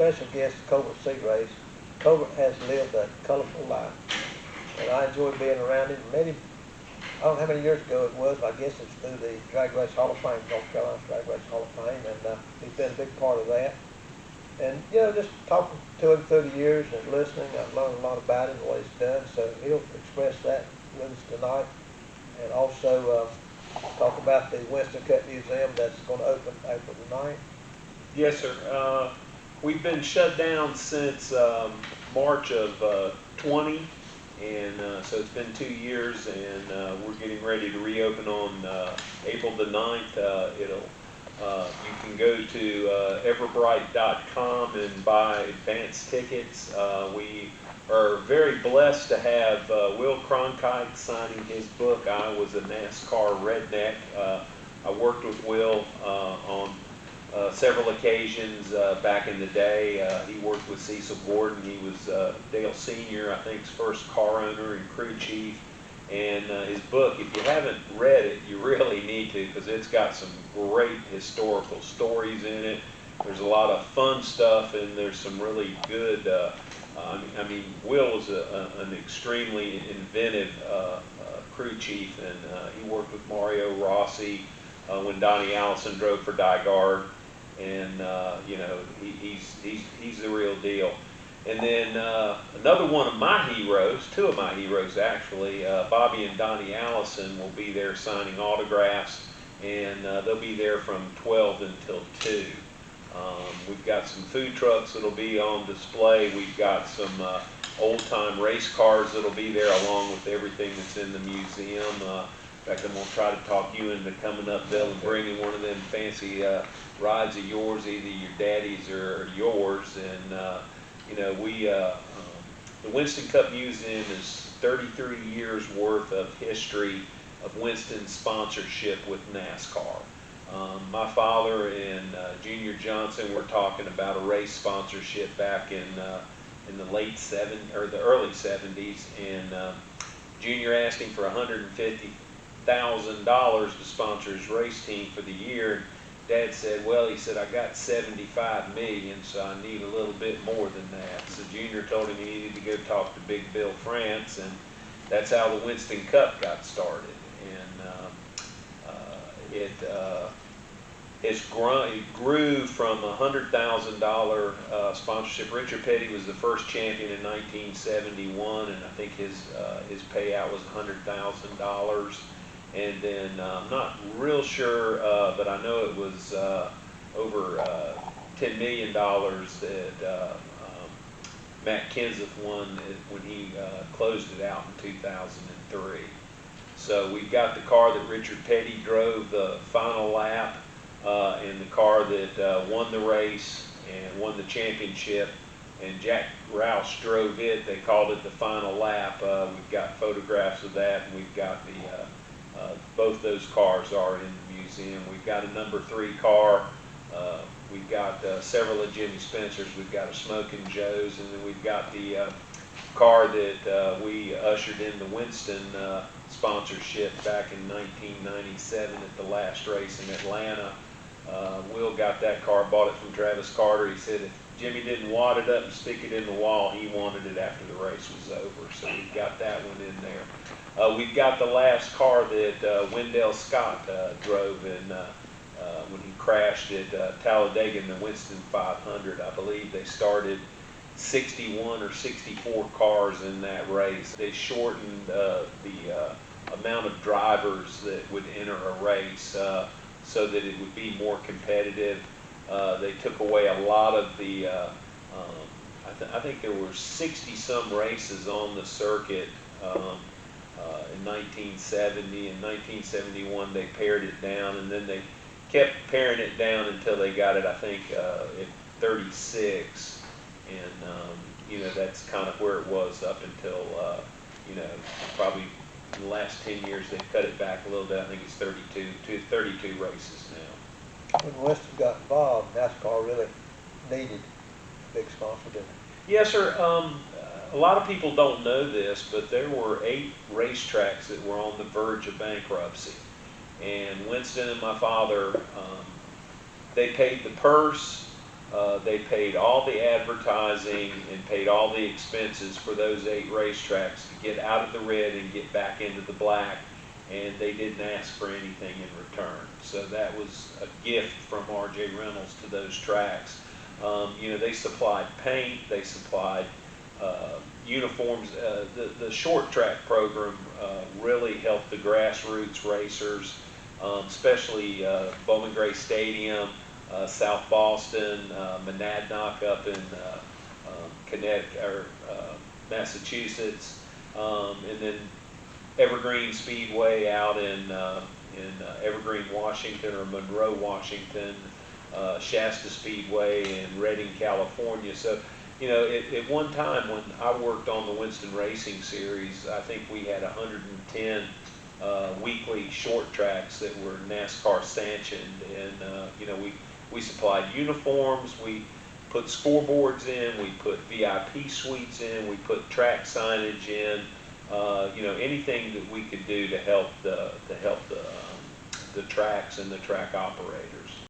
special guest, Colbert Seagraves. Colbert has lived a colorful life, and I enjoy being around him. Met him, I don't know how many years ago it was, but I guess it's through the Drag Race Hall of Fame, North Carolina's Drag Race Hall of Fame, and he's been a big part of that. And, you know, just talking to him through the years and listening, I've learned a lot about him and what he's done, so he'll express that with us tonight. And also talk about the Winston Cup Museum that's going to open April the 9th. Yes, sir. We've been shut down since March of 20, and so it's been 2 years, and we're getting ready to reopen on April the 9th. You can go to everbright.com and buy advance tickets. We are very blessed to have Will Cronkite signing his book, I Was a NASCAR Redneck. I worked with Will on several occasions back in the day. He worked with Cecil Gordon. He was Dale Sr., I think's first car owner and crew chief. And his book, if you haven't read it, you really need to, because it's got some great historical stories in it. There's a lot of fun stuff, and there's some really good, I mean, Will was an extremely inventive crew chief, and he worked with Mario Rossi when Donnie Allison drove for Dygaard, and you know, he's the real deal. And then another one of my heroes, two of my heroes actually, Bobby and Donnie Allison will be there signing autographs, and they'll be there from 12 until 2. We've got some food trucks that'll be on display. We've got some old-time race cars that'll be there along with everything that's in the museum. In fact, I'm going to try to talk you into coming up, Bill, and bringing one of them fancy rides of yours, either your daddy's or yours. And you know, the Winston Cup Musuem is 33 years worth of history of Winston's sponsorship with NASCAR. My father and Junior Johnson were talking about a race sponsorship back in the late 70s or the early 70s, and Junior asked him for $150,000 to sponsor his race team for the year. Dad said, well, he said, I got 75 million, so I need a little bit more than that. So Junior told him he needed to go talk to Big Bill France, and that's how the Winston Cup got started. And it grew from a $100,000 sponsorship. Richard Petty was the first champion in 1971, and I think his payout was $100,000. And then I'm not real sure, but I know it was over $10 million that Matt Kenseth won when he closed it out in 2003. So we've got the car that Richard Petty drove the final lap, and the car that won the race and won the championship, and Jack Roush drove it. They called it the final lap. We've got photographs of that, and we've got the both those cars are in the museum. We've got a number 3 car. We've got several of Jimmy Spencer's. We've got a Smokin' Joe's, and then we've got the car that we ushered in the Winston sponsorship back in 1997 at the last race in Atlanta. Will got that car, bought it from Travis Carter. He said if Jimmy didn't wad it up and stick it in the wall, he wanted it after the race was over. So we've got that one in there. We've got the last car that Wendell Scott drove when he crashed at Talladega in the Winston 500. I believe they started 61 or 64 cars in that race. They shortened the amount of drivers that would enter a race so that it would be more competitive. They took away a lot of the, I think there were 60-some races on the circuit in 1970. In 1971, they pared it down, and then they kept paring it down until they got it, I think, at 36. And, you know, that's kind of where it was up until, you know, probably in the last 10 years, they've cut it back a little bit. I think it's 32 races now. When Winston got involved, NASCAR really needed a big sponsor, didn't it? Yes, sir. A lot of people don't know this, but there were 8 racetracks that were on the verge of bankruptcy. And Winston and my father, they paid the purse, They paid all the advertising and paid all the expenses for those 8 racetracks to get out of the red and get back into the black, and they didn't ask for anything in return. So that was a gift from R.J. Reynolds to those tracks. You know, they supplied paint, they supplied uniforms. The short track program really helped the grassroots racers, especially Bowman Gray Stadium, South Boston, Monadnock up in Connecticut or Massachusetts, and then Evergreen Speedway out in Evergreen, Washington, or Monroe, Washington, Shasta Speedway in Redding, California. So, you know, at one time when I worked on the Winston Racing Series, I think we had 110 weekly short tracks that were NASCAR sanctioned, and you know, we supplied uniforms, we put scoreboards in, we put VIP suites in, we put track signage in, you know, anything that we could do to help the tracks and the track operators.